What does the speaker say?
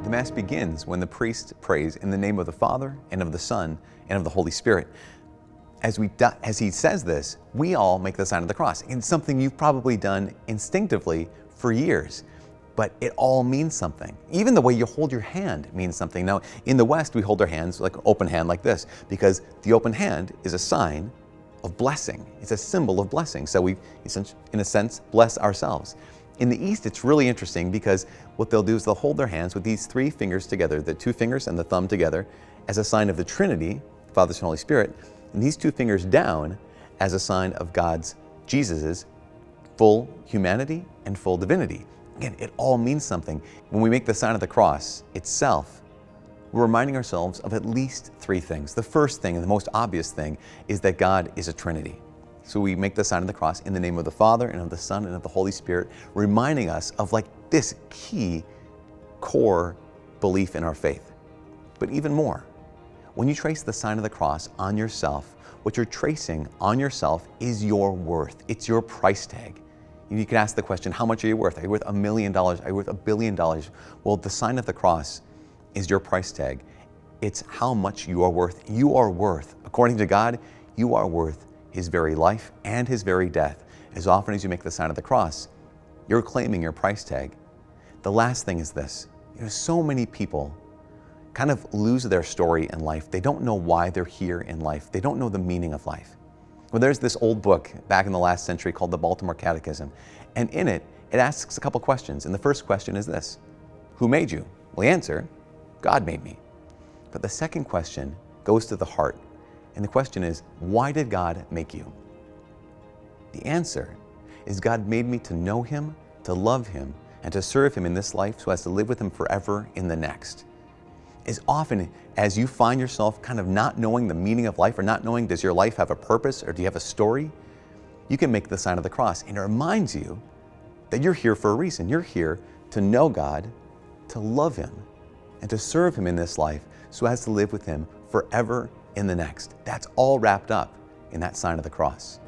The Mass begins when the priest prays in the name of the Father, and of the Son, and of the Holy Spirit. As he says this, we all make the sign of the cross. It's something you've probably done instinctively for years, but it all means something. Even the way you hold your hand means something. Now, in the West, we hold our hands like an open hand like this, because the open hand is a sign of blessing. It's a symbol of blessing. So we, in a sense, bless ourselves. In the East, it's really interesting because what they'll do is they'll hold their hands with these three fingers together, the two fingers and the thumb together, as a sign of the Trinity, Father, Son, Holy Spirit, and these two fingers down as a sign of Jesus's full humanity and full divinity. Again, it all means something. When we make the sign of the cross itself, we're reminding ourselves of at least three things. The first thing, and the most obvious thing, is that God is a Trinity. So we make the sign of the cross in the name of the Father, and of the Son, and of the Holy Spirit, reminding us of this key core belief in our faith. But even more, when you trace the sign of the cross on yourself, what you're tracing on yourself is your worth. It's your price tag. You can ask the question, how much are you worth? Are you worth $1 million? Are you worth $1 billion? Well, the sign of the cross is your price tag. It's how much you are worth. You are worth, according to God, you are worth His very life and His very death. As often as you make the sign of the cross, you're claiming your price tag. The last thing is this. So many people kind of lose their story in life. They don't know why they're here in life. They don't know the meaning of life. Well, there's this old book back in the last century called the Baltimore Catechism. And in it, it asks a couple questions. And the first question is this: who made you? Well, the answer, God made me. But the second question goes to the heart. And the question is, why did God make you? The answer is God made me to know Him, to love Him, and to serve Him in this life so as to live with Him forever in the next. As often as you find yourself kind of not knowing the meaning of life, or not knowing, does your life have a purpose, or do you have a story, you can make the sign of the cross. And it reminds you that you're here for a reason. You're here to know God, to love Him, and to serve Him in this life so as to live with Him forever in the next. That's all wrapped up in that sign of the cross.